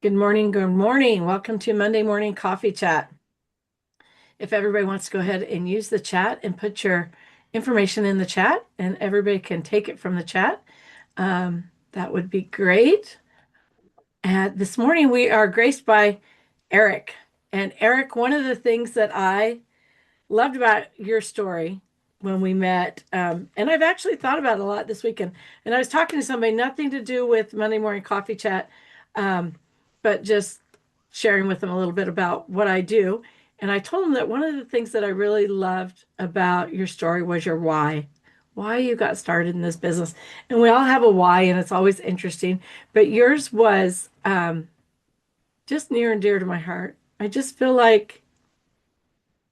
Good morning. Good morning. Welcome to Monday Morning Coffee Chat. If everybody wants to go ahead and use the chat and put your information in the chat, and everybody can take it from the chat, that would be great. And this morning we are graced by Eric. And Eric, one of the things that I loved about your story when we met, and I've actually thought about it a lot this weekend, and I was talking to somebody, nothing to do with Monday Morning Coffee Chat, but just sharing with them a little bit about what I do. And I told them that one of the things that I really loved about your story was your why you got started in this business. And we all have a why, and it's always interesting, but yours was just near and dear to my heart. I just feel like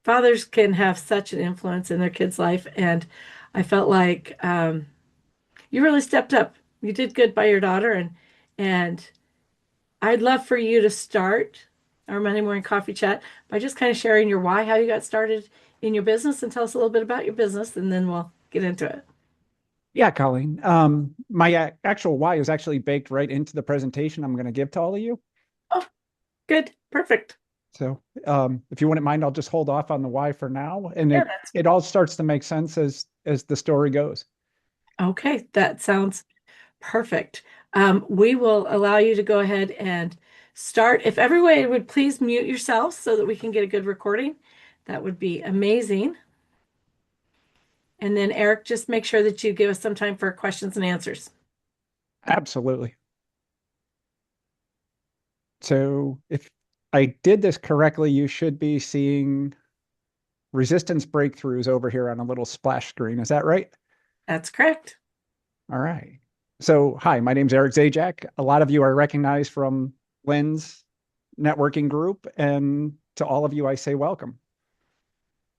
fathers can have such an influence in their kids' life. And I felt like you really stepped up. You did good by your daughter, and I'd love for you to start our Monday morning coffee chat by just kind of sharing your why, how you got started in your business, and tell us a little bit about your business, and then we'll get into it. Yeah, Colleen. My actual why is actually baked right into the presentation I'm going to give to all of you. Oh, good. Perfect. So, if you wouldn't mind, I'll just hold off on the why for now, and Yeah, it all starts to make sense as the story goes. okay. That sounds perfect. We will allow you to go ahead and start. If everyone would please mute yourselves so that we can get a good recording, that would be amazing. And then Eric, just make sure that you give us some time for questions and answers. Absolutely. So, if I did this correctly, you should be seeing resistance breakthroughs over here on a little splash screen. Is that right? That's correct. All right. So, hi, my name's Eric Zajac. A lot of you are recognized from Lynn's networking group, and to all of you, I say welcome.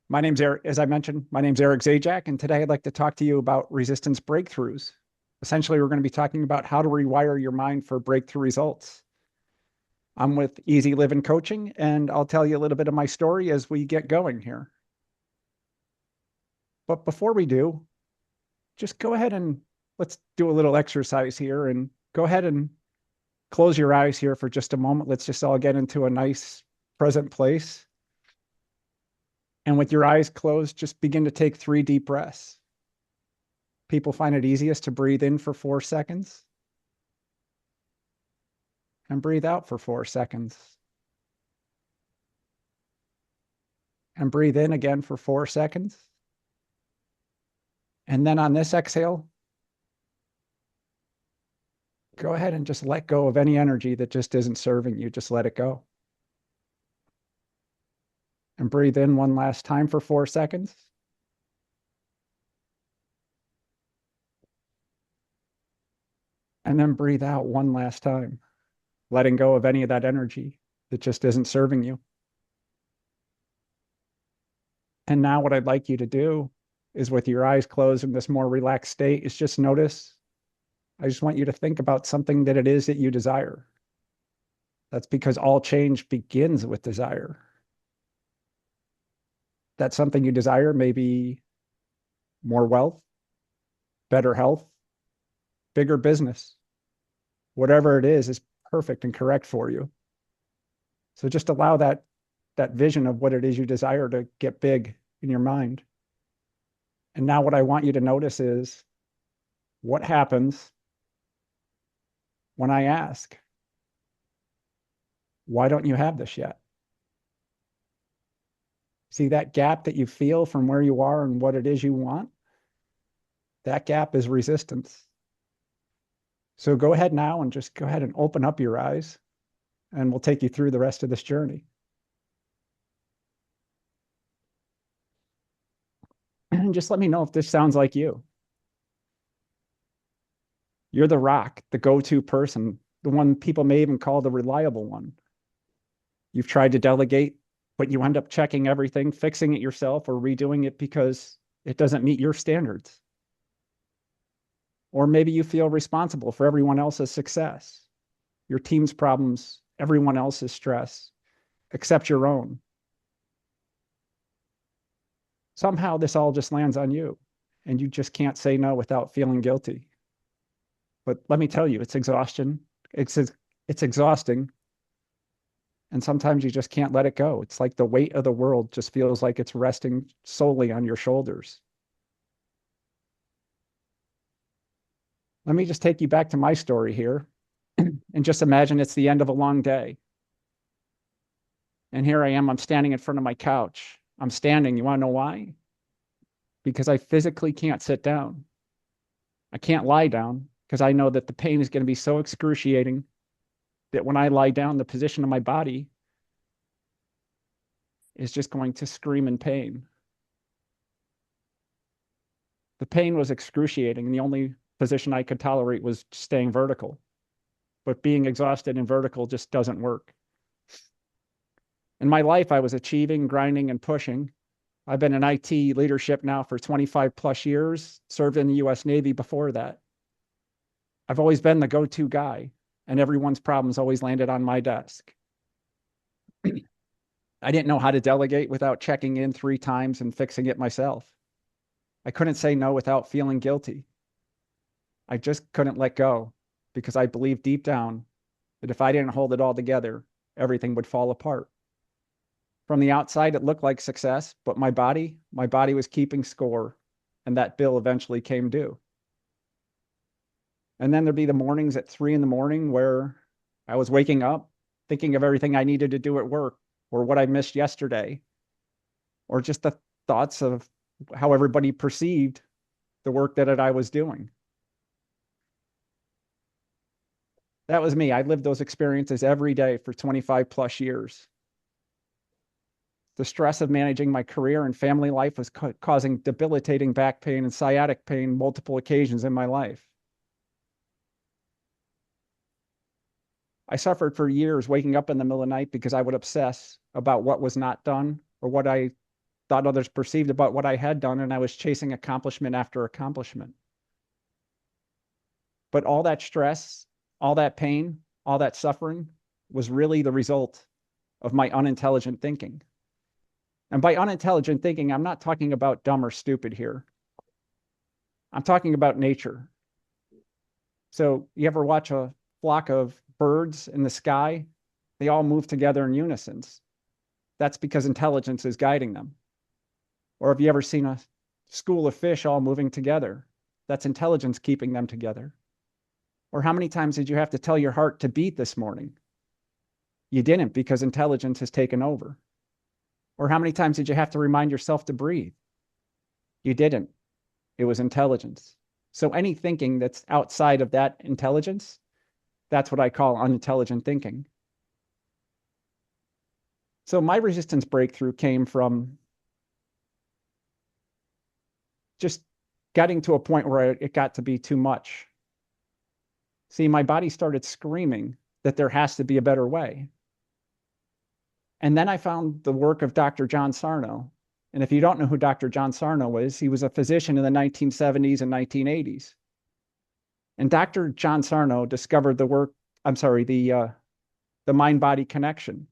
My name's Eric, as I mentioned, my name's Eric Zajac, and today I'd like to talk to you about resistance breakthroughs. Essentially, we're going to be talking about how to rewire your mind for breakthrough results. I'm with Easy Living Coaching, and I'll tell you a little bit of my story as we get going here. But before we do, just go ahead and let's do a little exercise here and go ahead and close your eyes here for just a moment. Let's just all get into a nice present place. And with your eyes closed, just begin to take 3 deep breaths. People find it easiest to breathe in for 4 seconds and breathe out for 4 seconds. And breathe in again for 4 seconds. And then on this exhale, go ahead and just let go of any energy that just isn't serving you. Just let it go. And breathe in one last time for 4 seconds. And then breathe out one last time, letting go of any of that energy that just isn't serving you. And now what I'd like you to do is, with your eyes closed in this more relaxed state, is just notice. I just want you to think about something that it is that you desire. That's because all change begins with desire. That something you desire may be more wealth, better health, bigger business. Whatever it is perfect and correct for you. So just allow that vision of what it is you desire to get big in your mind. And now what I want you to notice is what happens when I ask, why don't you have this yet? See that gap that you feel from where you are and what it is you want? That gap is resistance. So go ahead now and just go ahead and open up your eyes, and we'll take you through the rest of this journey. And just let me know if this sounds like you. You're the rock, the go-to person, the one people may even call the reliable one. You've tried to delegate, but you end up checking everything, fixing it yourself, or redoing it because it doesn't meet your standards. Or maybe you feel responsible for everyone else's success, your team's problems, everyone else's stress, except your own. Somehow this all just lands on you, and you just can't say no without feeling guilty. But let me tell you, it's exhaustion. It's exhausting, And sometimes you just can't let it go. It's like the weight of the world just feels like it's resting solely on your shoulders. Let me just take you back to my story here and just imagine it's the end of a long day. And here I am, I'm standing in front of my couch. I'm standing. You want to know why? Because I physically can't sit down. I can't lie down because I know that the pain is going to be so excruciating that when I lie down, the position of my body is just going to scream in pain. The pain was excruciating, and the only position I could tolerate was staying vertical. But being exhausted and vertical just doesn't work. In my life, I was achieving, grinding, and pushing. I've been in IT leadership now for 25 plus years, served in the US Navy before that. I've always been the go-to guy, and everyone's problems always landed on my desk. I didn't know how to delegate without checking in 3 times and fixing it myself. I couldn't say no without feeling guilty. I just couldn't let go because I believed deep down that if I didn't hold it all together, everything would fall apart. From the outside, it looked like success, but my body was keeping score, and that bill eventually came due. And then there'd be the mornings at 3 in the morning where I was waking up, thinking of everything I needed to do at work, or what I missed yesterday, or just the thoughts of how everybody perceived the work that I was doing. That was me. I lived those experiences every day for 25 plus years. The stress of managing my career and family life was causing debilitating back pain and sciatic pain multiple occasions in my life. I suffered for years waking up in the middle of the night because I would obsess about what was not done or what I thought others perceived about what I had done, and I was chasing accomplishment after accomplishment. But all that stress, all that pain, all that suffering was really the result of my unintelligent thinking. And by unintelligent thinking, I'm not talking about dumb or stupid here. I'm talking about nature. So you ever watch a flock of birds in the sky? They all move together in unison. That's because intelligence is guiding them. Or have you ever seen a school of fish all moving together? That's intelligence keeping them together. Or how many times did you have to tell your heart to beat this morning? You didn't, because intelligence has taken over. Or how many times did you have to remind yourself to breathe? You didn't. It was intelligence. So any thinking that's outside of that intelligence, that's what I call unintelligent thinking. So my resistance breakthrough came from just getting to a point where it got to be too much. See, my body started screaming that there has to be a better way. And then I found the work of Dr. John Sarno. And if you don't know who Dr. John Sarno is, he was a physician in the 1970s and 1980s. And Dr. John Sarno discovered the mind-body connection.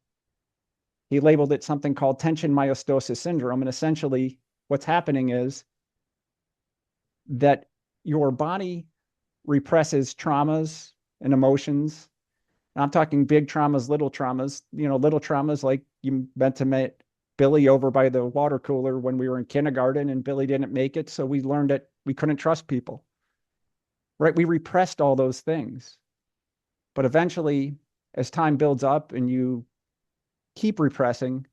He labeled it something called tension myostasis syndrome. And essentially what's happening is that your body represses traumas and emotions. And I'm talking big traumas, little traumas. Little traumas like you meant to meet Billy over by the water cooler when we were in kindergarten and Billy didn't make it. So we learned that we couldn't trust people, right? We repressed all those things. But eventually, as time builds up and you keep repressing,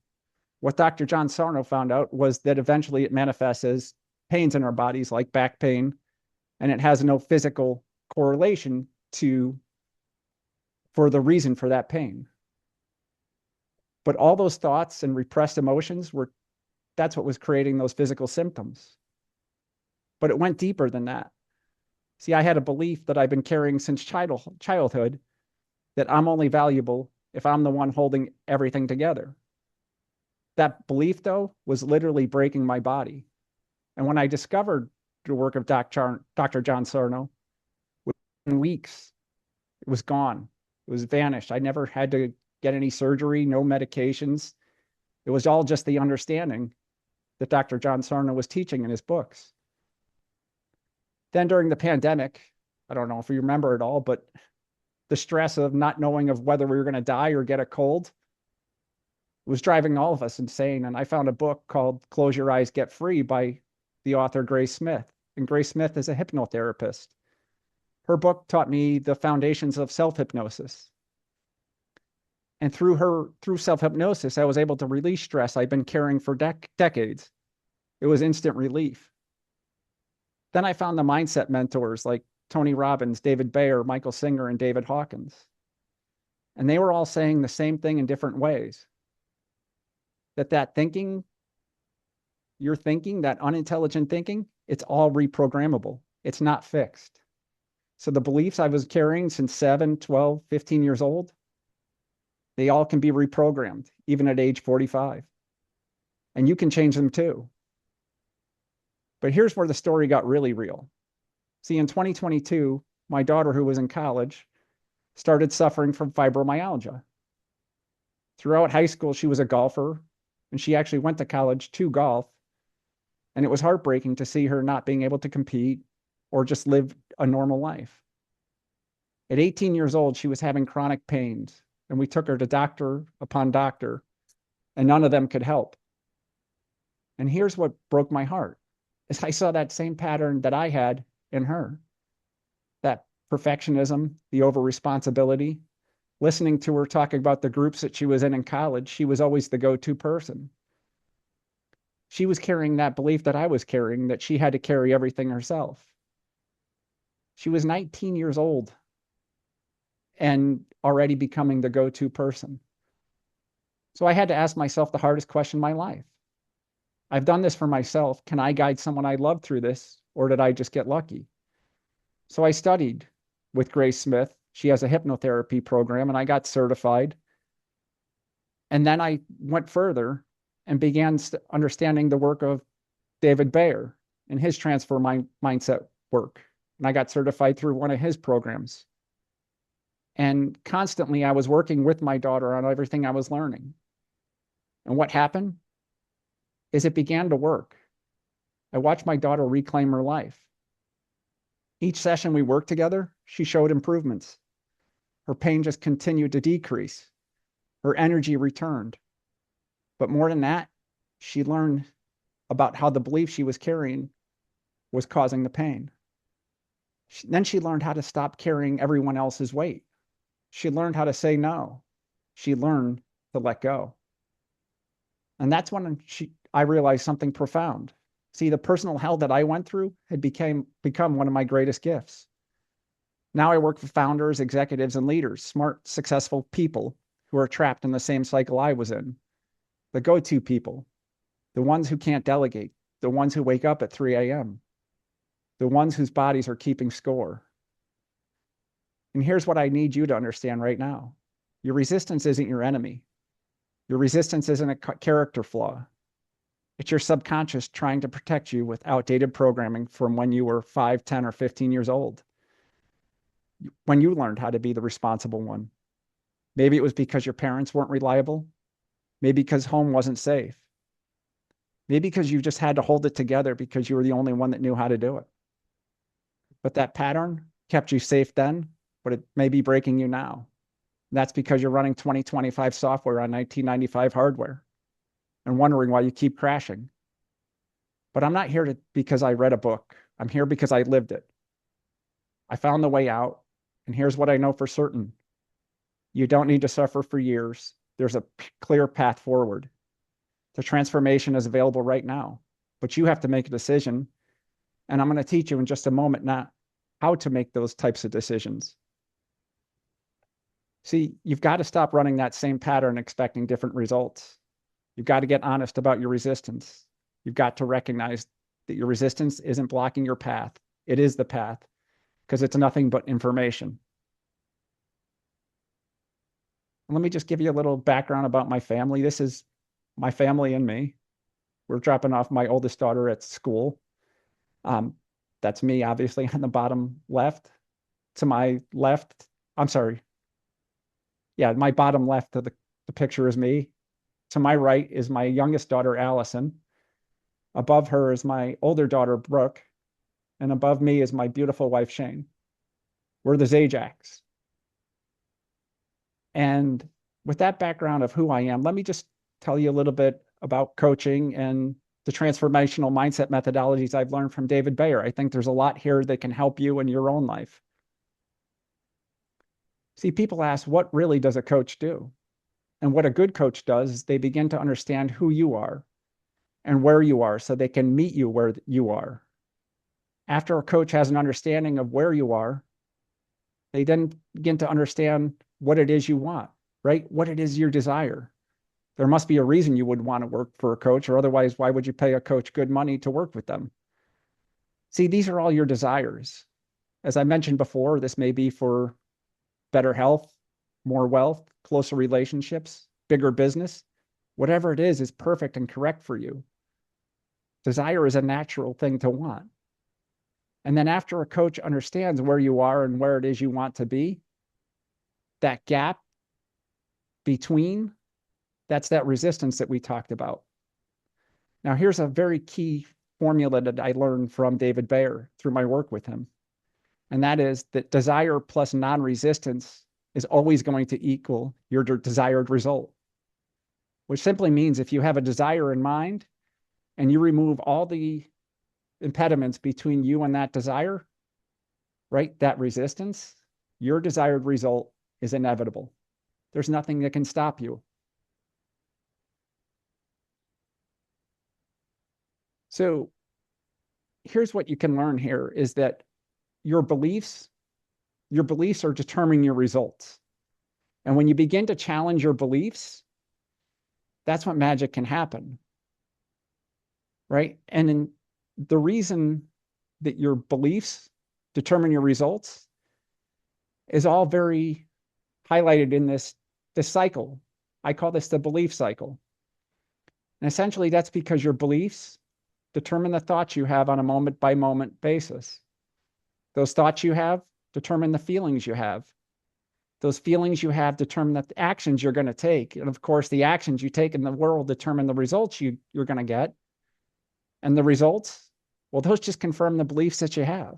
what Dr. John Sarno found out was that eventually it manifests as pains in our bodies like back pain, and it has no physical correlation for the reason for that pain. But all those thoughts and repressed emotions that's what was creating those physical symptoms. But it went deeper than that. See, I had a belief that I've been carrying since childhood that I'm only valuable if I'm the one holding everything together. That belief, though, was literally breaking my body. And when I discovered the work of Dr. John Sarno, within weeks, it was gone. It was vanished. I never had to get any surgery, no medications. It was all just the understanding that Dr. John Sarno was teaching in his books. Then during the pandemic, I don't know if you remember it all, but the stress of not knowing of whether we were going to die or get a cold, was driving all of us insane. And I found a book called Close Your Eyes, Get Free by the author Grace Smith. And Grace Smith is a hypnotherapist. Her book taught me the foundations of self-hypnosis. And through self-hypnosis, I was able to release stress I've been carrying for decades. It was instant relief. Then I found the mindset mentors like Tony Robbins, David Bayer, Michael Singer, and David Hawkins. And they were all saying the same thing in different ways. That thinking, your thinking, that unintelligent thinking, it's all reprogrammable. It's not fixed. So the beliefs I was carrying since 7, 12, 15 years old, they all can be reprogrammed, even at age 45. And you can change them too. But here's where the story got really real. See, in 2022, my daughter, who was in college, started suffering from fibromyalgia. Throughout high school, she was a golfer, and she actually went to college to golf. And it was heartbreaking to see her not being able to compete or just live a normal life. At 18 years old, she was having chronic pains, and we took her to doctor upon doctor, and none of them could help. And here's what broke my heart, is I saw that same pattern that I had in her. That perfectionism, the over-responsibility, listening to her talking about the groups that she was in college, she was always the go-to person. She was carrying that belief that I was carrying, that she had to carry everything herself. She was 19 years old and already becoming the go-to person. So I had to ask myself the hardest question in my life. I've done this for myself. Can I guide someone I love through this, or did I just get lucky? So I studied with Grace Smith. She has a hypnotherapy program, and I got certified. And then I went further and began understanding the work of David Bayer and his transfer mindset work. And I got certified through one of his programs. And constantly I was working with my daughter on everything I was learning. And what happened is it began to work. I watched my daughter reclaim her life. Each session we worked together, she showed improvements. Her pain just continued to decrease. Her energy returned. But more than that, she learned about how the belief she was carrying was causing the pain. Then she learned how to stop carrying everyone else's weight. She learned how to say no. She learned to let go. And that's when I realized something profound. See, the personal hell that I went through had become one of my greatest gifts. Now I work for founders, executives, and leaders, smart, successful people who are trapped in the same cycle I was in. The go-to people, the ones who can't delegate, the ones who wake up at 3 a.m., the ones whose bodies are keeping score. And here's what I need you to understand right now. Your resistance isn't your enemy. Your resistance isn't a character flaw. It's your subconscious trying to protect you with outdated programming from when you were 5, 10, or 15 years old. When you learned how to be the responsible one. Maybe it was because your parents weren't reliable. Maybe because home wasn't safe. Maybe because you just had to hold it together because you were the only one that knew how to do it. But that pattern kept you safe then, but it may be breaking you now. That's because you're running 2025 software on 1995 hardware and wondering why you keep crashing. But I'm not here because I read a book. I'm here because I lived it. I found the way out, and here's what I know for certain. You don't need to suffer for years. There's a clear path forward. The transformation is available right now, but you have to make a decision. And I'm going to teach you in just a moment now how to make those types of decisions. See, you've got to stop running that same pattern expecting different results. You've got to get honest about your resistance. You've got to recognize that your resistance isn't blocking your path. It is the path because it's nothing but information. And let me just give you a little background about my family. This is my family and me. We're dropping off my oldest daughter at school. That's me, obviously, on the bottom left. To my left, I'm sorry. Yeah, my bottom left of the picture is me. To my right is my youngest daughter, Allison. Above her is my older daughter, Brooke. And above me is my beautiful wife, Shane. We're the Zajacs. And with that background of who I am, let me just tell you a little bit about coaching and the transformational mindset methodologies I've learned from David Bayer. I think there's a lot here that can help you in your own life. See, people ask, what really does a coach do? And what a good coach does is they begin to understand who you are and where you are so they can meet you where you are. After a coach has an understanding of where you are, they then begin to understand what it is you want, right? What it is your desire. There must be a reason you would want to work for a coach, or otherwise, why would you pay a coach good money to work with them? See, these are all your desires. As I mentioned before, this may be for better health, more wealth, closer relationships, bigger business. Whatever it is perfect and correct for you. Desire is a natural thing to want. And then after a coach understands where you are and where it is you want to be, that gap between, that's that resistance that we talked about. Now, here's a very key formula that I learned from David Bayer through my work with him. And that is that desire plus non-resistance is always going to equal your desired result, which simply means if you have a desire in mind and you remove all the impediments between you and that desire, right, that resistance, your desired result is inevitable. There's nothing that can stop you. So here's what you can learn here is that your beliefs are determining your results. And when you begin to challenge your beliefs, that's when magic can happen, right? And the reason that your beliefs determine your results is all very highlighted in this cycle. I call this the belief cycle. And essentially, that's because your beliefs determine the thoughts you have on a moment by moment basis. Those thoughts you have determine the feelings you have. Those feelings you have determine the actions you're going to take. And of course, the actions you take in the world determine the results you're going to get. And the results, well, those just confirm the beliefs that you have.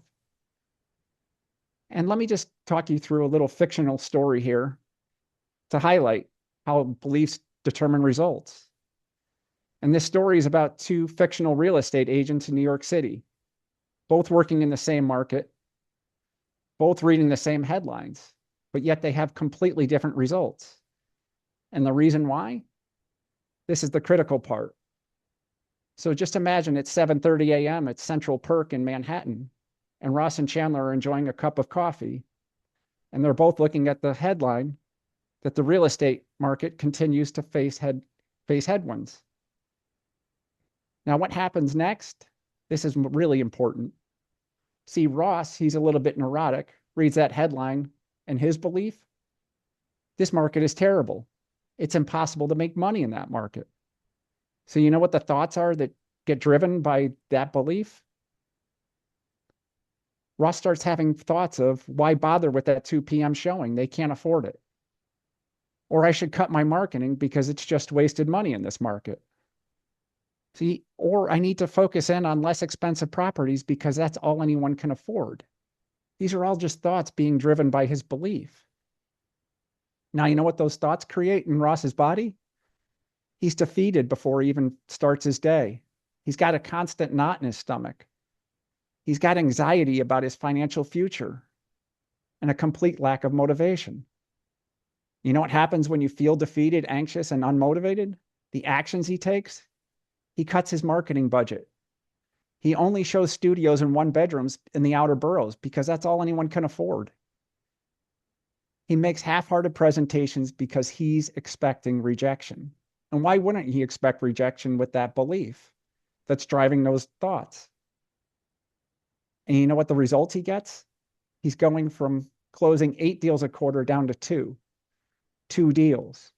And let me just talk you through a little fictional story here to highlight how beliefs determine results. And this story is about two fictional real estate agents in New York City, both working in the same market, both reading the same headlines, but yet they have completely different results. And the reason why? This is the critical part. So just imagine it's 7:30 a.m. at Central Perk in Manhattan, and Ross and Chandler are enjoying a cup of coffee, and they're both looking at the headline that the real estate market continues to face headwinds. Now, what happens next? This is really important. See, Ross, he's a little bit neurotic, reads that headline, and his belief, this market is terrible. It's impossible to make money in that market. So you know what the thoughts are that get driven by that belief? Ross starts having thoughts of, why bother with that 2 p.m. showing? They can't afford it. Or I should cut my marketing because it's just wasted money in this market. See, or I need to focus in on less expensive properties because that's all anyone can afford. These are all just thoughts being driven by his belief. Now, you know what those thoughts create in Ross's body? He's defeated before he even starts his day. He's got a constant knot in his stomach. He's got anxiety about his financial future and a complete lack of motivation. You know what happens when you feel defeated, anxious, and unmotivated? The actions he takes? He cuts his marketing budget. He only shows studios and one bedrooms in the outer boroughs because that's all anyone can afford. He makes half-hearted presentations because he's expecting rejection. And why wouldn't he expect rejection with that belief that's driving those thoughts? And you know what the results he gets? He's going from closing 8 deals a quarter down to 2 deals.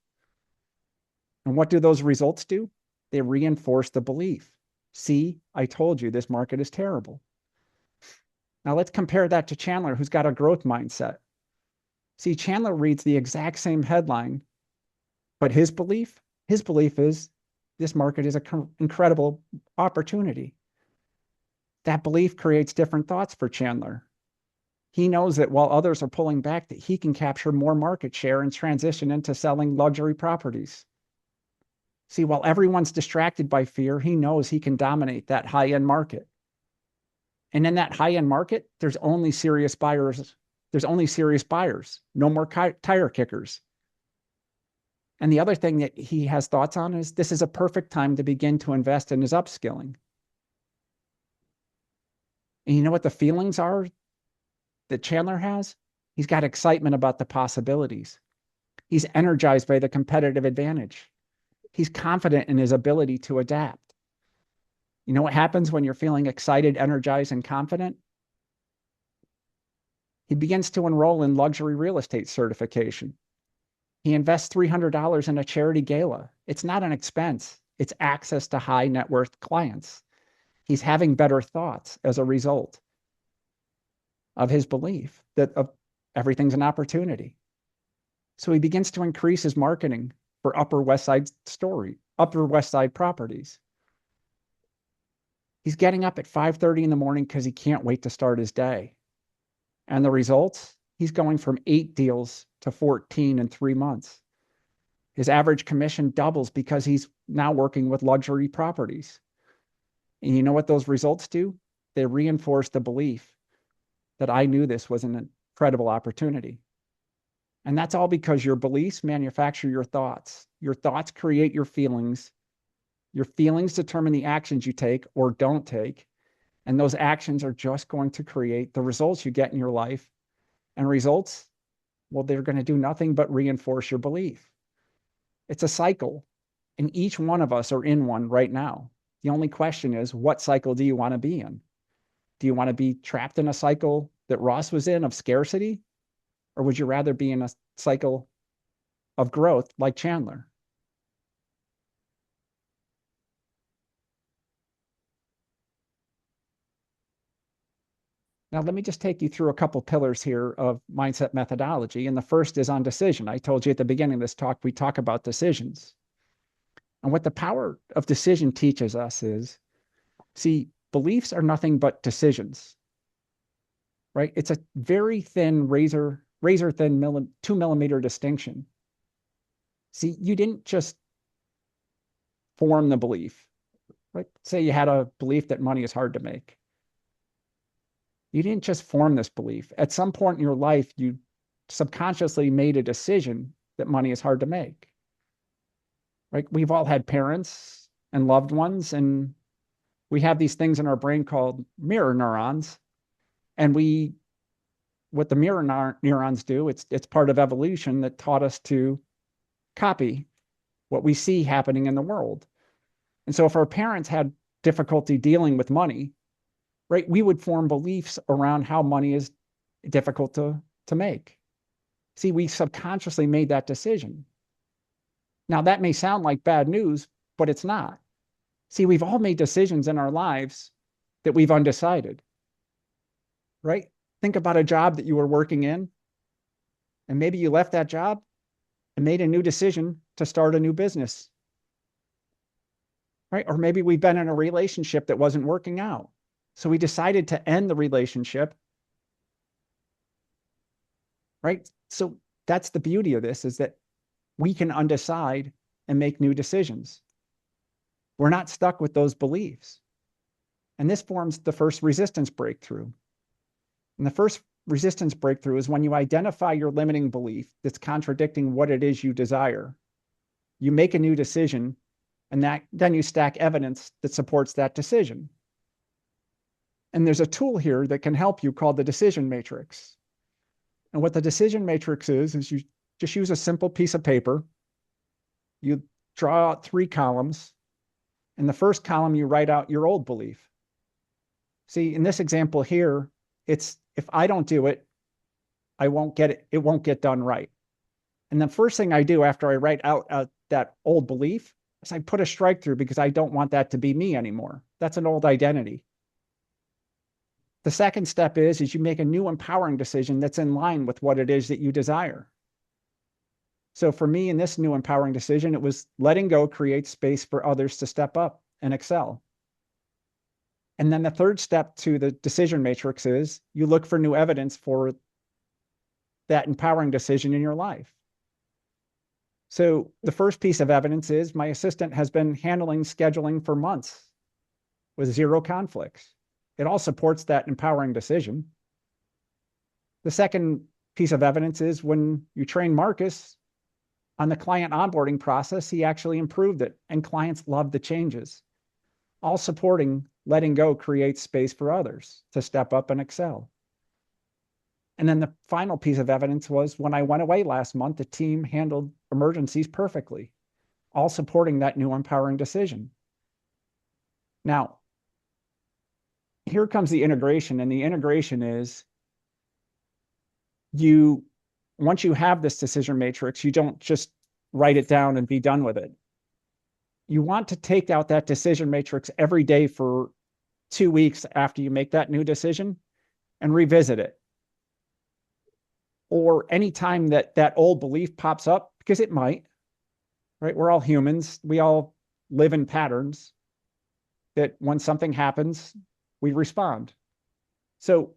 And what do those results do? They reinforce the belief. See, I told you this market is terrible. Now let's compare that to Chandler, who's got a growth mindset. See, Chandler reads the exact same headline, but his belief is this market is an incredible opportunity. That belief creates different thoughts for Chandler. He knows that while others are pulling back, that he can capture more market share and transition into selling luxury properties. See, while everyone's distracted by fear, he knows he can dominate that high-end market. And in that high-end market, there's only serious buyers. There's only serious buyers, no more tire kickers. And the other thing that he has thoughts on is this is a perfect time to begin to invest in his upskilling. And you know what the feelings are that Chandler has? He's got excitement about the possibilities. He's energized by the competitive advantage. He's confident in his ability to adapt. You know what happens when you're feeling excited, energized, and confident? He begins to enroll in luxury real estate certification. He invests $300 in a charity gala. It's not an expense, it's access to high net worth clients. He's having better thoughts as a result of his belief that everything's an opportunity. So he begins to increase his marketing for Upper West Side properties. He's getting up at 5:30 in the morning because he can't wait to start his day. And the results, he's going from 8 deals to 14 in 3 months. His average commission doubles because he's now working with luxury properties. And you know what those results do? They reinforce the belief that I knew this was an incredible opportunity. And that's all because your beliefs manufacture your thoughts. Your thoughts create your feelings. Your feelings determine the actions you take or don't take. And those actions are just going to create the results you get in your life. And results, well, they're going to do nothing but reinforce your belief. It's a cycle. And each one of us are in one right now. The only question is, what cycle do you want to be in? Do you want to be trapped in a cycle that Ross was in of scarcity? Or would you rather be in a cycle of growth like Chandler? Now, let me just take you through a couple pillars here of mindset methodology. And the first is on decision. I told you at the beginning of this talk, we talk about decisions. And what the power of decision teaches us is, see, beliefs are nothing but decisions, right? It's a very thin razor thin 2 millimeter distinction. See, you didn't just form the belief, right? Say you had a belief that money is hard to make. You didn't just form this belief. At some point in your life, you subconsciously made a decision that money is hard to make. Right? We've all had parents and loved ones, and we have these things in our brain called mirror neurons. And what the mirror neurons do, it's part of evolution that taught us to copy what we see happening in the world. And so if our parents had difficulty dealing with money, right, we would form beliefs around how money is difficult to make. See, we subconsciously made that decision. Now, that may sound like bad news, but it's not. See, we've all made decisions in our lives that we've undecided, right? Think about a job that you were working in, and maybe you left that job and made a new decision to start a new business, right? Or maybe we've been in a relationship that wasn't working out. So we decided to end the relationship, right? So that's the beauty of this, is that we can undecide and make new decisions. We're not stuck with those beliefs. And this forms the first resistance breakthrough. And the first resistance breakthrough is when you identify your limiting belief that's contradicting what it is you desire. You make a new decision, and then you stack evidence that supports that decision. And there's a tool here that can help you called the decision matrix. And what the decision matrix is you just use a simple piece of paper. You draw out 3 columns. In the first column, you write out your old belief. See, in this example here, it's if I don't do it, I won't get it. It won't get done right. And the first thing I do after I write out that old belief is I put a strike through, because I don't want that to be me anymore. That's an old identity. The second step is you make a new empowering decision that's in line with what it is that you desire. So for me, in this new empowering decision, it was letting go creates space for others to step up and excel. And then the third step to the decision matrix is you look for new evidence for that empowering decision in your life. So the first piece of evidence is my assistant has been handling scheduling for months with zero conflicts. It all supports that empowering decision. The second piece of evidence is when you train Marcus on the client onboarding process, he actually improved it, and clients love the changes. All supporting letting go creates space for others to step up and excel. And then the final piece of evidence was when I went away last month, the team handled emergencies perfectly, all supporting that new empowering decision. Now, here comes the integration, and the integration is you, once you have this decision matrix, you don't just write it down and be done with it. You want to take out that decision matrix every day for 2 weeks after you make that new decision and revisit it. Or anytime that that old belief pops up, because it might, right? We're all humans. We all live in patterns that when something happens, we respond. So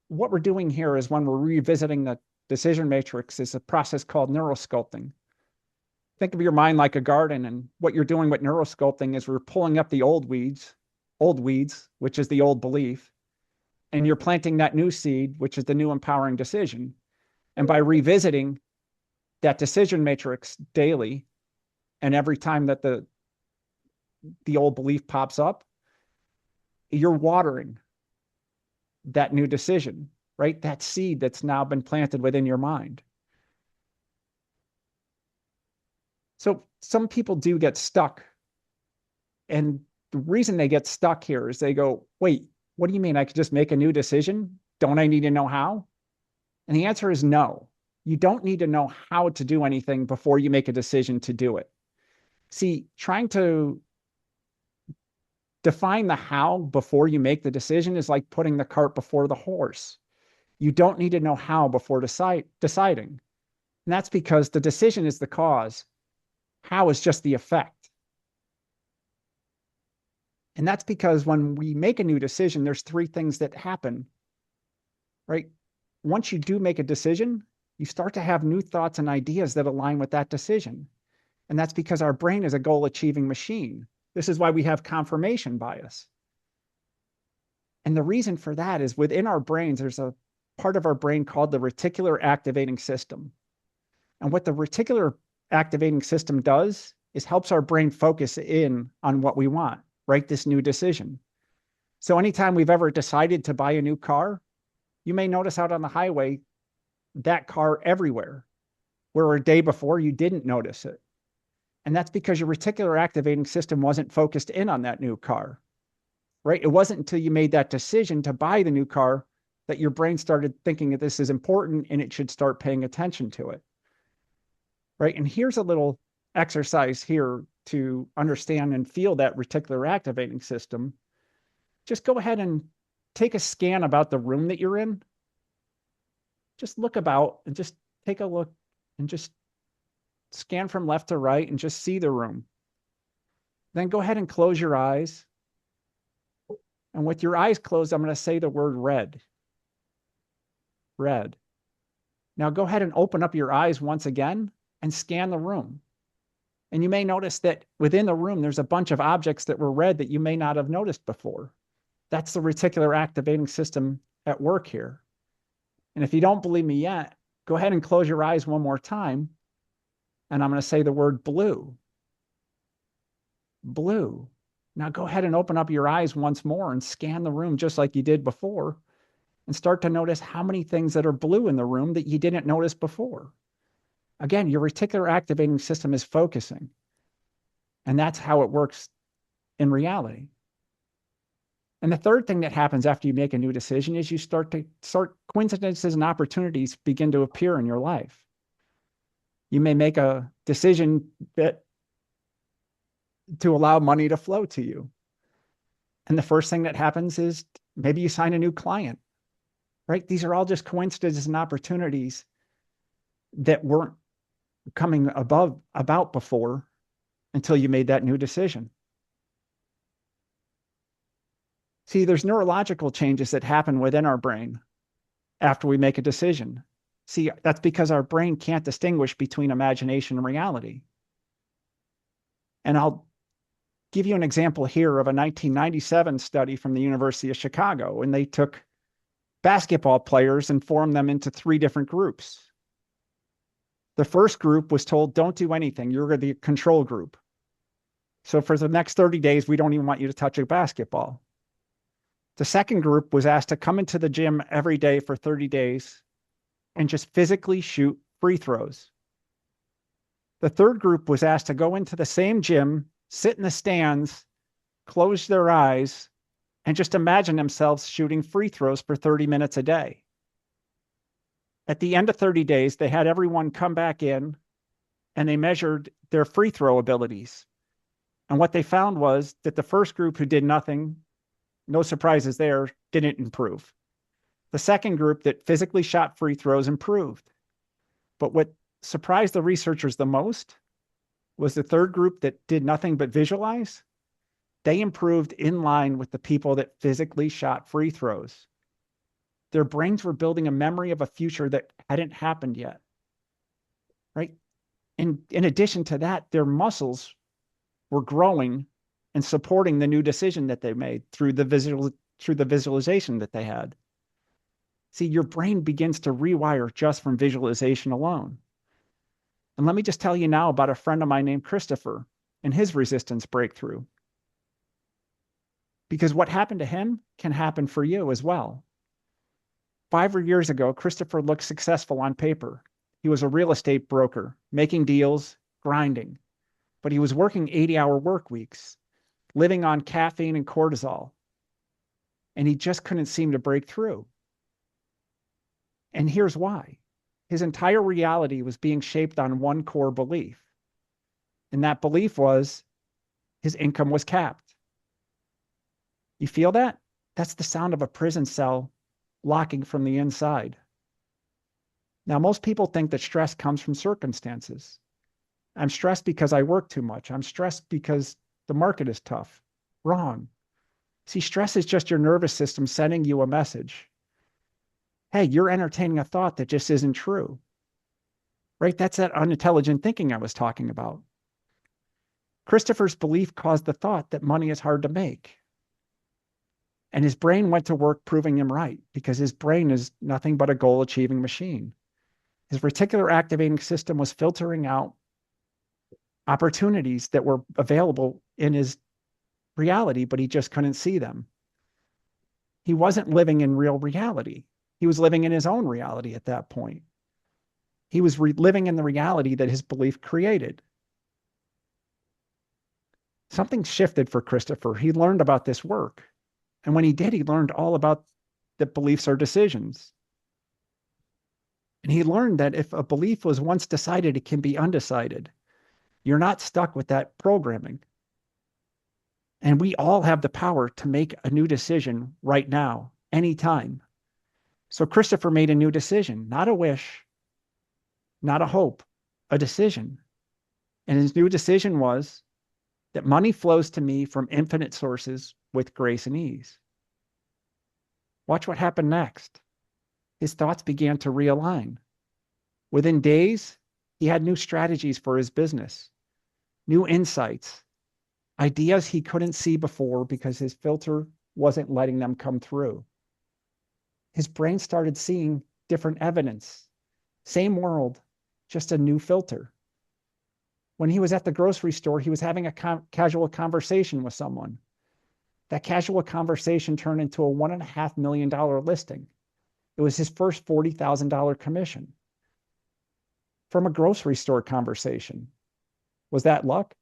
what we're doing here is when we're revisiting the decision matrix is a process called neurosculpting. Think of your mind like a garden, and what you're doing with neurosculpting is we're pulling up the old weeds, which is the old belief, and you're planting that new seed, which is the new empowering decision. And by revisiting that decision matrix daily, and every time that the old belief pops up, you're watering that new decision, right? That seed that's now been planted within your mind. So some people do get stuck. And the reason they get stuck here is they go, wait, what do you mean I could just make a new decision? Don't I need to know how? And the answer is no. You don't need to know how to do anything before you make a decision to do it. See, trying to define the how before you make the decision is like putting the cart before the horse. You don't need to know how before deciding. And that's because the decision is the cause. How is just the effect. And that's because when we make a new decision, there's three things that happen, right? Once you do make a decision, you start to have new thoughts and ideas that align with that decision. And that's because our brain is a goal achieving machine. This is why we have confirmation bias. And the reason for that is within our brains, there's a part of our brain called the reticular activating system. And what the reticular activating system does is helps our brain focus in on what we want, right? This new decision. So anytime we've ever decided to buy a new car, you may notice out on the highway that car everywhere, where a day before you didn't notice it. And that's because your reticular activating system wasn't focused in on that new car, right? It wasn't until you made that decision to buy the new car that your brain started thinking that this is important and it should start paying attention to it, right? And here's a little exercise here to understand and feel that reticular activating system. Just go ahead and take a scan about the room that you're in. Just look about and just take a look and just scan from left to right and just see the room. Then go ahead and close your eyes. And with your eyes closed, I'm going to say the word red. Red. Now go ahead and open up your eyes once again and scan the room. And you may notice that within the room, there's a bunch of objects that were red that you may not have noticed before. That's the reticular activating system at work here. And if you don't believe me yet, go ahead and close your eyes one more time. And I'm going to say the word blue. Blue. Now go ahead and open up your eyes once more and scan the room just like you did before and start to notice how many things that are blue in the room that you didn't notice before. Again, your reticular activating system is focusing. And that's how it works in reality. And the third thing that happens after you make a new decision is you start coincidences and opportunities begin to appear in your life. You may make a decision that to allow money to flow to you. And the first thing that happens is maybe you sign a new client, right? These are all just coincidences and opportunities that weren't coming about before until you made that new decision. See, there's neurological changes that happen within our brain after we make a decision. See, that's because our brain can't distinguish between imagination and reality. And I'll give you an example here of a 1997 study from the University of Chicago, and they took basketball players and formed them into three different groups. The first group was told, don't do anything. You're the control group. So for the next 30 days, we don't even want you to touch a basketball. The second group was asked to come into the gym every day for 30 days and just physically shoot free throws. The third group was asked to go into the same gym, sit in the stands, close their eyes, and just imagine themselves shooting free throws for 30 minutes a day. At the end of 30 days, they had everyone come back in and they measured their free throw abilities. And what they found was that the first group who did nothing, no surprises there, didn't improve. The second group that physically shot free throws improved. But what surprised the researchers the most was the third group that did nothing but visualize. They improved in line with the people that physically shot free throws. Their brains were building a memory of a future that hadn't happened yet, right? And in addition to that, their muscles were growing and supporting the new decision that they made through the visualization that they had. See, your brain begins to rewire just from visualization alone. And let me just tell you now about a friend of mine named Christopher and his resistance breakthrough. Because what happened to him can happen for you as well. 5 years ago, Christopher looked successful on paper. He was a real estate broker, making deals, grinding. But he was working 80-hour work weeks, living on caffeine and cortisol. And he just couldn't seem to break through. And here's why. His entire reality was being shaped on one core belief. And that belief was his income was capped. You feel that? That's the sound of a prison cell locking from the inside. Now, most people think that stress comes from circumstances. I'm stressed because I work too much. I'm stressed because the market is tough. Wrong. See, stress is just your nervous system sending you a message. Hey, you're entertaining a thought that just isn't true. Right? That's that unintelligent thinking I was talking about. Christopher's belief caused the thought that money is hard to make. And his brain went to work proving him right because his brain is nothing but a goal-achieving machine. His reticular activating system was filtering out opportunities that were available in his reality, but he just couldn't see them. He wasn't living in real reality. He was living in his own reality at that point. He was living in the reality that his belief created. Something shifted for Christopher. He learned about this work. And when he did, he learned all about that beliefs are decisions. And he learned that if a belief was once decided, it can be undecided. You're not stuck with that programming. And we all have the power to make a new decision right now, anytime. So Christopher made a new decision, not a wish, not a hope, a decision. And his new decision was that money flows to me from infinite sources with grace and ease. Watch what happened next. His thoughts began to realign. Within days, he had new strategies for his business, new insights, ideas he couldn't see before because his filter wasn't letting them come through. His brain started seeing different evidence. Same world, just a new filter. When he was at the grocery store, he was having a casual conversation with someone. That casual conversation turned into a $1.5 million listing. It was his first $40,000 commission from a grocery store conversation. Was that luck?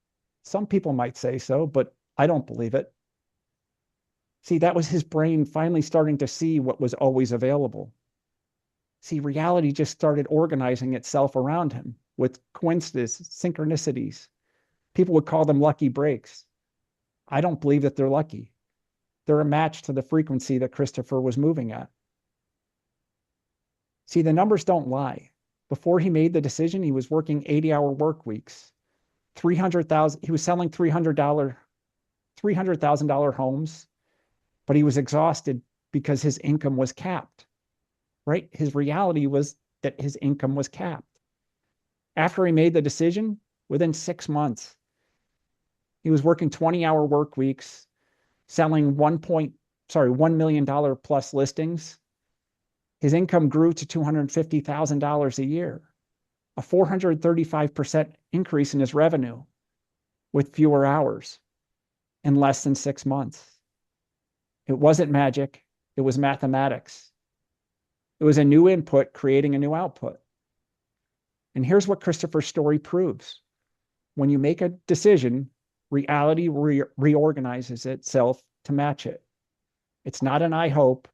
Some people might say so, but I don't believe it. See, that was his brain finally starting to see what was always available. See, reality just started organizing itself around him with coincidences, synchronicities. People would call them lucky breaks. I don't believe that they're lucky. They're a match to the frequency that Christopher was moving at. See, the numbers don't lie. Before he made the decision, he was working 80-hour work weeks. 300,000, he was selling $300,000 homes, but he was exhausted because his income was capped, right? His reality was that his income was capped. After he made the decision, within 6 months, he was working 20-hour work weeks, selling $1 million plus listings. His income grew to $250,000 a year, a 435% increase in his revenue with fewer hours in less than 6 months. It wasn't magic, it was mathematics. It was a new input creating a new output. And here's what Christopher's story proves. When you make a decision, reality reorganizes itself to match it. It's not an I hope,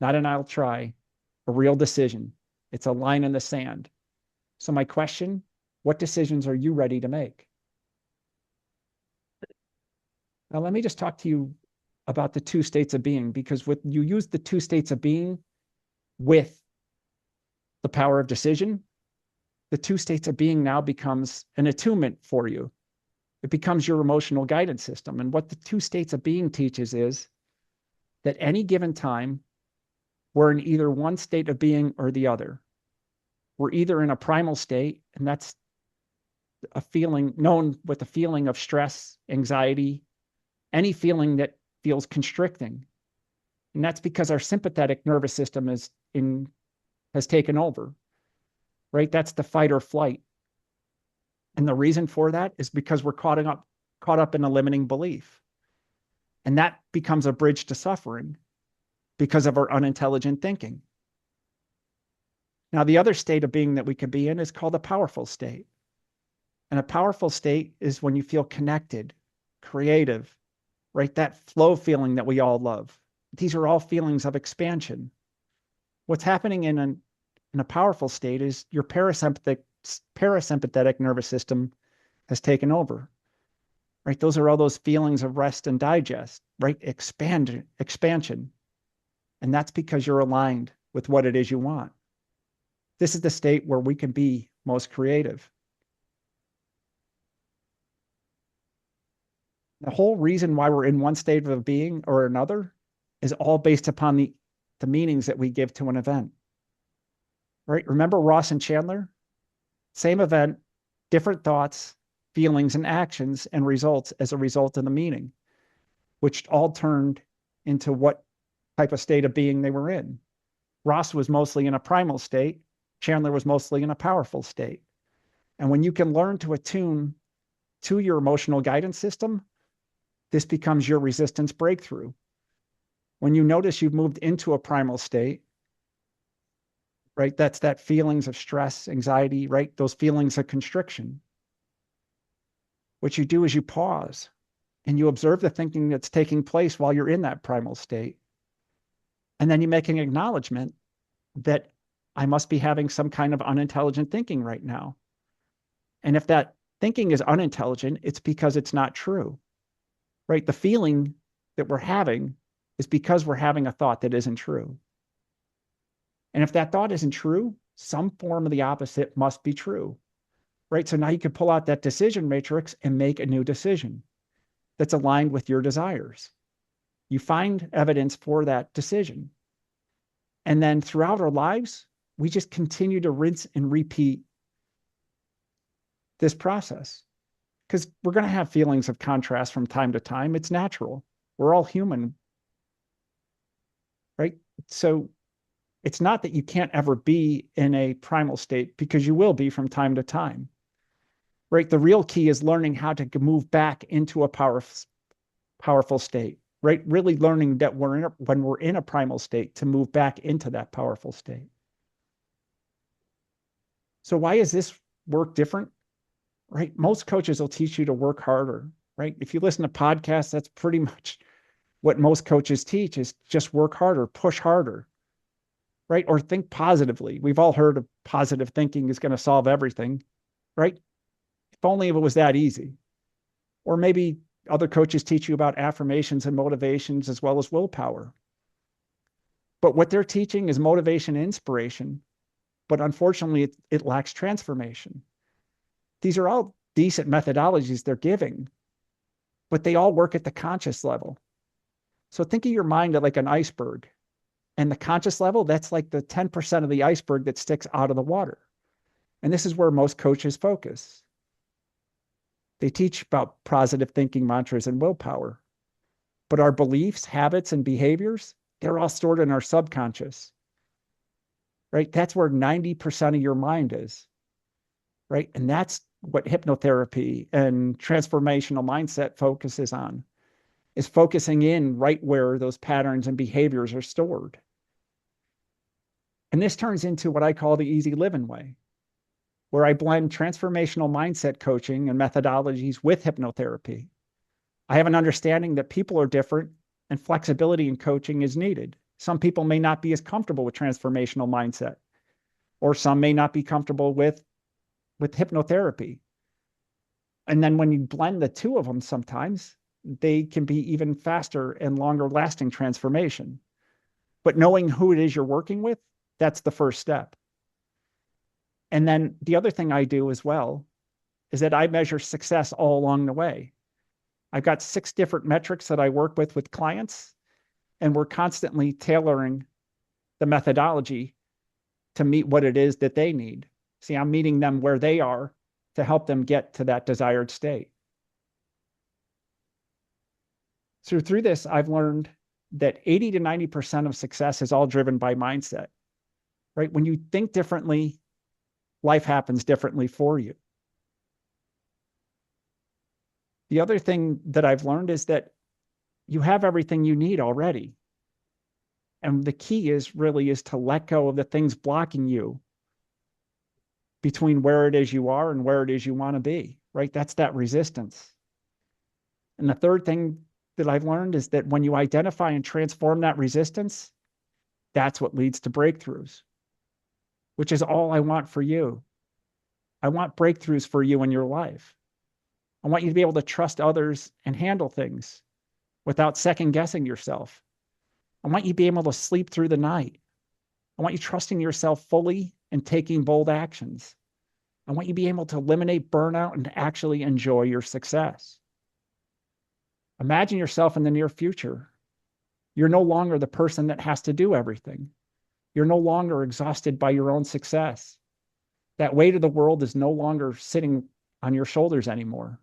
not an I'll try, a real decision. It's a line in the sand. So my question, what decisions are you ready to make? Now, let me just talk to you about the two states of being, because when you use the two states of being with the power of decision, the two states of being now becomes an attunement for you. It becomes your emotional guidance system. And what the two states of being teaches is that any given time, we're in either one state of being or the other. We're either in a primal state, and that's a feeling known with the feeling of stress, anxiety, any feeling that feels constricting. And that's because our sympathetic nervous system has taken over, right? That's the fight or flight. And the reason for that is because we're caught up in a limiting belief. And that becomes a bridge to suffering because of our unintelligent thinking. Now, the other state of being that we could be in is called a powerful state. And a powerful state is when you feel connected, creative, right? That flow feeling that we all love. These are all feelings of expansion. What's happening in a powerful state is your parasympathetic nervous system has taken over, right? Those are all those feelings of rest and digest, right? Expansion. And that's because you're aligned with what it is you want. This is the state where we can be most creative. The whole reason why we're in one state of being or another is all based upon the meanings that we give to an event. Right? Remember Ross and Chandler? Same event, different thoughts, feelings, and actions and results as a result of the meaning, which all turned into what type of state of being they were in. Ross was mostly in a primal state. Chandler was mostly in a powerful state. And when you can learn to attune to your emotional guidance system, this becomes your resistance breakthrough. When you notice you've moved into a primal state, right? That's that feelings of stress, anxiety, right? Those feelings of constriction. What you do is you pause and you observe the thinking that's taking place while you're in that primal state. And then you make an acknowledgement that I must be having some kind of unintelligent thinking right now. And if that thinking is unintelligent, it's because it's not true, right? The feeling that we're having is because we're having a thought that isn't true. And if that thought isn't true, some form of the opposite must be true, right? So now you can pull out that decision matrix and make a new decision that's aligned with your desires. You find evidence for that decision. And then throughout our lives, we just continue to rinse and repeat this process because we're going to have feelings of contrast from time to time. It's natural. We're all human, right? So it's not that you can't ever be in a primal state, because you will be from time to time, right? The real key is learning how to move back into a powerful state, right? Really learning that when we're in a primal state, to move back into that powerful state. So why is this work different, right? Most coaches will teach you to work harder, right? If you listen to podcasts, that's pretty much what most coaches teach, is just work harder, push harder, right? Or think positively. We've all heard of positive thinking is going to solve everything, right? If only it was that easy. Or maybe other coaches teach you about affirmations and motivations as well as willpower. But what they're teaching is motivation and inspiration, but unfortunately, it lacks transformation. These are all decent methodologies they're giving, but they all work at the conscious level. So think of your mind like an iceberg. And the conscious level, that's like the 10% of the iceberg that sticks out of the water. And this is where most coaches focus. They teach about positive thinking mantras and willpower, but our beliefs, habits, and behaviors, they're all stored in our subconscious, right? That's where 90% of your mind is, right? And that's what hypnotherapy and transformational mindset focuses on, is focusing in right where those patterns and behaviors are stored. And this turns into what I call the easy living way, where I blend transformational mindset coaching and methodologies with hypnotherapy. I have an understanding that people are different and flexibility in coaching is needed. Some people may not be as comfortable with transformational mindset, or some may not be comfortable with hypnotherapy. And then when you blend the two of them, sometimes they can be even faster and longer lasting transformation. But knowing who it is you're working with, that's the first step. And then the other thing I do as well is that I measure success all along the way. I've got 6 different metrics that I work with clients, and we're constantly tailoring the methodology to meet what it is that they need. See, I'm meeting them where they are to help them get to that desired state. So through this, I've learned that 80 to 90% of success is all driven by mindset, right? When you think differently, life happens differently for you. The other thing that I've learned is that you have everything you need already. And the key is to let go of the things blocking you between where it is you are and where it is you want to be, right? That's that resistance. And the third thing that I've learned is that when you identify and transform that resistance, that's what leads to breakthroughs, which is all I want for you. I want breakthroughs for you in your life. I want you to be able to trust others and handle things without second guessing yourself. I want you to be able to sleep through the night. I want you trusting yourself fully and taking bold actions. I want you to be able to eliminate burnout and actually enjoy your success. Imagine yourself in the near future. You're no longer the person that has to do everything. You're no longer exhausted by your own success. That weight of the world is no longer sitting on your shoulders anymore.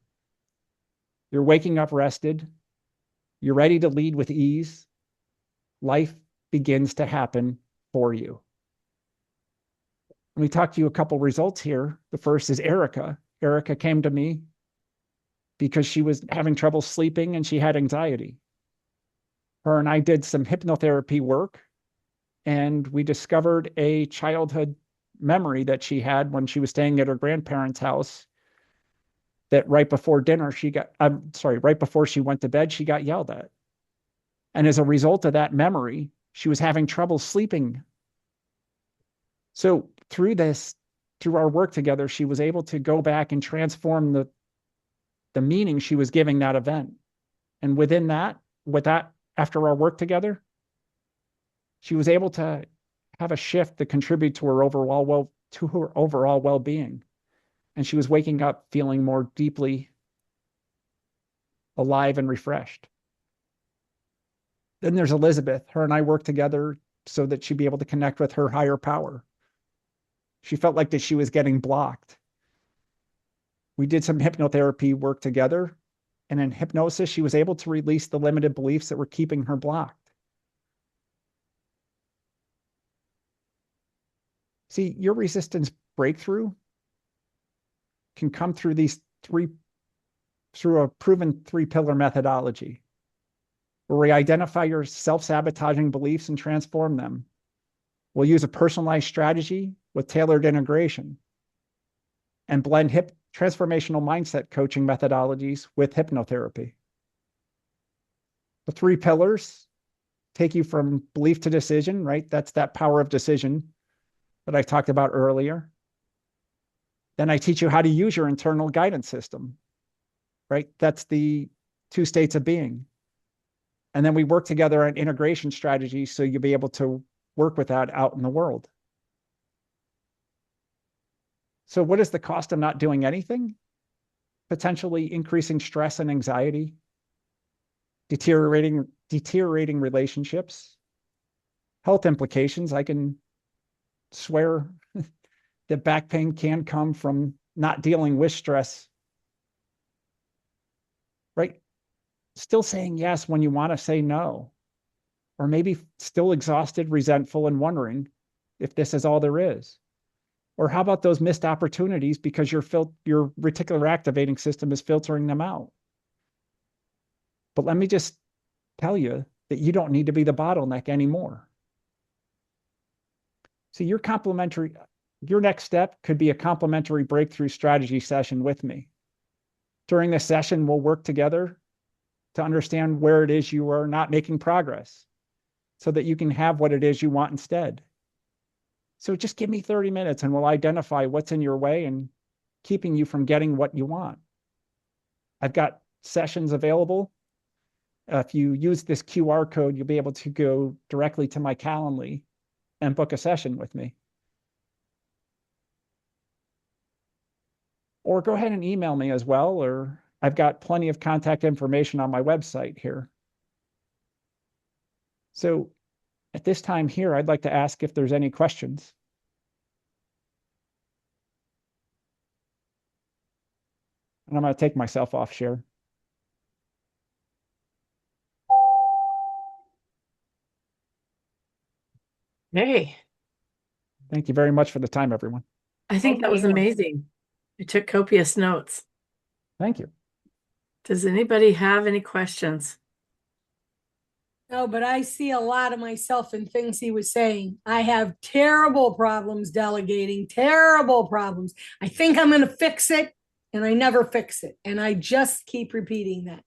You're waking up rested. You're ready to lead with ease. Life begins to happen for you. Let me talk to you a couple results here. The first is Erica. Erica came to me because she was having trouble sleeping and she had anxiety. Her and I did some hypnotherapy work, and we discovered a childhood memory that she had when she was staying at her grandparents' house, that right before dinner, right before she went to bed, she got yelled at. And as a result of that memory, she was having trouble sleeping. So through our work together, she was able to go back and transform the meaning she was giving that event. And after our work together, she was able to have a shift that contribute to her overall well-being. And she was waking up feeling more deeply alive and refreshed. Then there's Elizabeth. Her and I worked together so that she'd be able to connect with her higher power. She felt like that she was getting blocked. We did some hypnotherapy work together, and in hypnosis, she was able to release the limited beliefs that were keeping her blocked. See, your resistance breakthrough can come through through a proven 3-pillar methodology, where we identify your self-sabotaging beliefs and transform them. We'll use a personalized strategy with tailored integration and blend transformational mindset coaching methodologies with hypnotherapy. The 3 pillars take you from belief to decision, right? That's that power of decision that I talked about earlier. Then I teach you how to use your internal guidance system, right? That's the 2 states of being. And then we work together on integration strategies so you'll be able to work with that out in the world. So what is the cost of not doing anything? Potentially increasing stress and anxiety, deteriorating relationships, health implications. I can swear that back pain can come from not dealing with stress, right? Still saying yes when you want to say no, or maybe still exhausted, resentful, and wondering if this is all there is. Or how about those missed opportunities because your reticular activating system is filtering them out? But let me just tell you that you don't need to be the bottleneck anymore. So your next step could be a complimentary breakthrough strategy session with me. During this session, we'll work together to understand where it is you are not making progress so that you can have what it is you want instead. So just give me 30 minutes and we'll identify what's in your way and keeping you from getting what you want. I've got sessions available. If you use this QR code, you'll be able to go directly to my Calendly and book a session with me. Or go ahead and email me as well, or I've got plenty of contact information on my website here. So at this time here, I'd like to ask if there's any questions. And I'm going to take myself off share. Hey, Thank you very much for the time, everyone. I think that was amazing. You took copious notes. Thank you. Does anybody have any questions? No, but I see a lot of myself in things he was saying. I have terrible problems delegating, terrible problems. I think I'm going to fix it, and I never fix it. And I just keep repeating that.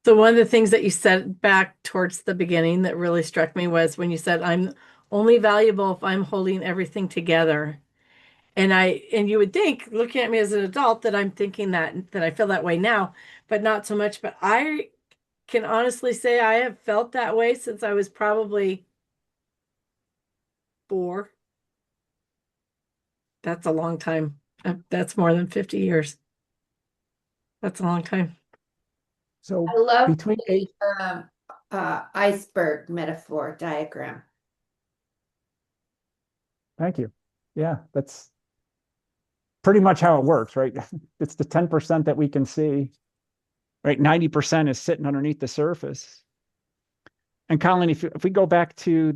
So one of the things that you said back towards the beginning that really struck me was when you said, I'm only valuable if I'm holding everything together. And you would think, looking at me as an adult, that I'm thinking that I feel that way now, but not so much. But I can honestly say I have felt that way since I was probably 4. That's a long time. That's more than 50 years. That's a long time. So I love between the iceberg metaphor diagram. Thank you. Yeah, that's pretty much how it works, right? It's the 10% that we can see, right? 90% is sitting underneath the surface. And Colin, if we go back to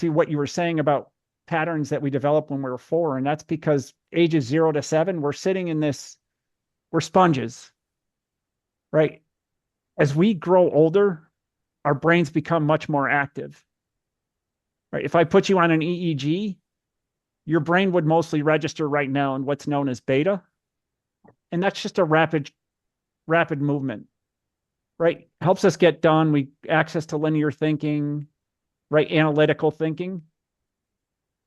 what you were saying about patterns that we develop when we were 4, and that's because ages 0 to 7, we're sitting in this, we're sponges, right? As we grow older, our brains become much more active, right? If I put you on an EEG, your brain would mostly register right now in what's known as beta. And that's just a rapid movement, right? Helps us get done. We access to linear thinking, right? Analytical thinking.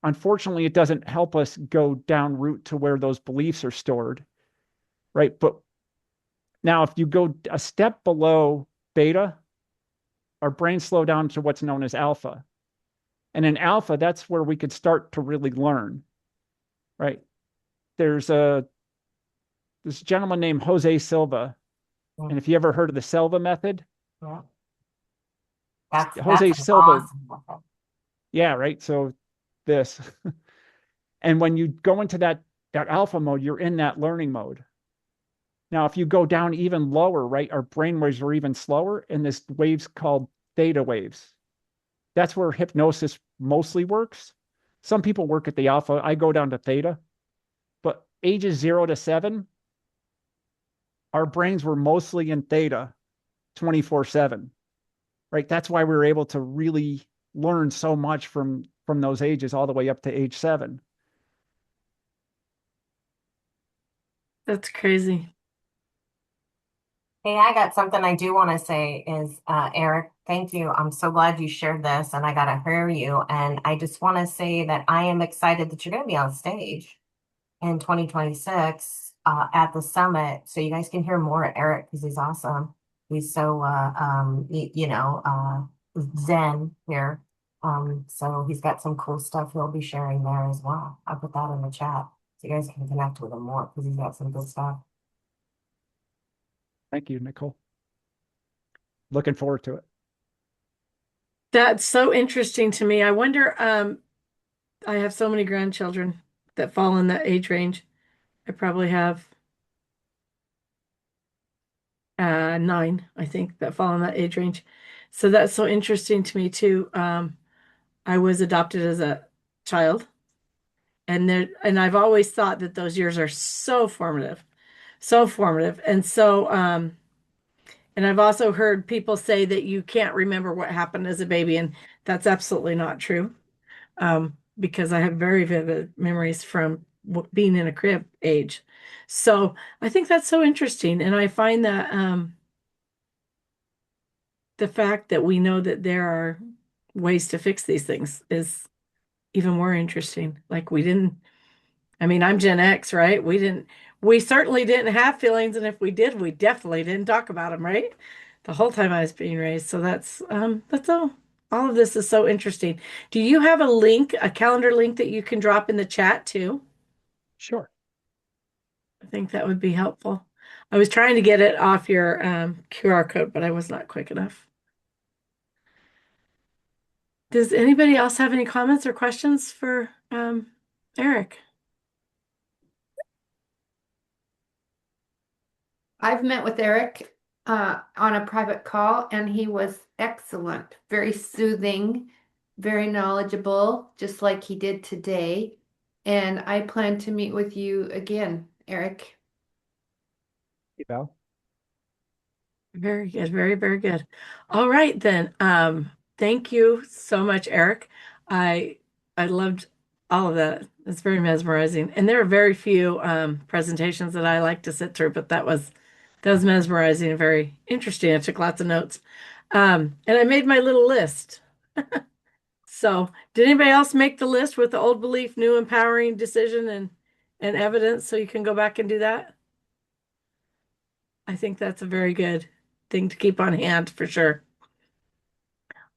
Unfortunately, it doesn't help us go down route to where those beliefs are stored, right? But now if you go a step below beta, our brains slow down to what's known as alpha. And in alpha, that's where we could start to really learn, right? There's this gentleman named Jose Silva. And if you ever heard of the Silva method, Jose Silva. Awesome. Yeah, right. So this. And when you go into that alpha mode, you're in that learning mode. Now, if you go down even lower, right, our brain waves are even slower, and this wave's called theta waves. That's where hypnosis mostly works. Some people work at the alpha. I go down to theta. But ages 0 to 7, our brains were mostly in theta 24/7, right? That's why we were able to really learn so much from those ages all the way up to age 7. That's crazy. Hey, I got something I do want to say is, Eric, thank you. I'm so glad you shared this and I got to hear you. And I just want to say that I am excited that you're going to be on stage in 2026 at the summit. So you guys can hear more at Eric because he's awesome. He's so, zen here. So he's got some cool stuff he'll be sharing there as well. I put that in the chat so you guys can connect with him more because he's got some good stuff. Thank you, Nicole. looking forward to it. That's so interesting to me. I wonder, I have so many grandchildren that fall in that age range. I probably have nine, I think, that fall in that age range. So that's so interesting to me too. I was adopted as a child, and I've always thought that those years are so formative, so formative. And I've also heard people say that you can't remember what happened as a baby, and that's absolutely not true. Because I have very vivid memories from being in a crib age. So I think that's so interesting. And I find that the fact that we know that there are ways to fix these things is even more interesting. Like we didn't, I mean, I'm Gen X, right? We certainly didn't have feelings. And if we did, we definitely didn't talk about them, right? The whole time I was being raised. So that's all of this is so interesting. Do you have a link, a calendar link that you can drop in the chat too? Sure. I think that would be helpful. I was trying to get it off your QR code, but I was not quick enough. Does anybody else have any comments or questions for Eric? I've met with Eric on a private call, and he was excellent, very soothing, very knowledgeable, just like he did today. And I plan to meet with you again, Eric. You know, Very good, very, very good. All right then. Thank you so much, Eric. I I loved all of that. It's very mesmerizing. And there are very few presentations that I like to sit through, but that was mesmerizing and very interesting. I took lots of notes. And I made my little list. So, did anybody else make the list with the old belief, new empowering decision and evidence so you can go back and do that? I think that's a very good thing to keep on hand for sure.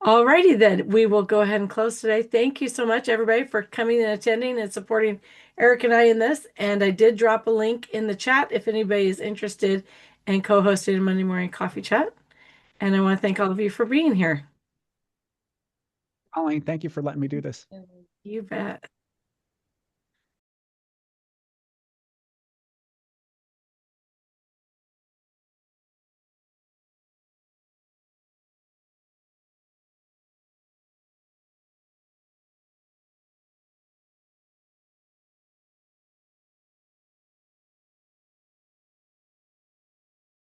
Alrighty then, we will go ahead and close today. Thank you so much, everybody, for coming and attending and supporting Eric and I in this. And I did drop a link in the chat if anybody is interested in co-hosting a Monday morning coffee chat. And I want to thank all of you for being here. Colleen, thank you for letting me do this. You bet.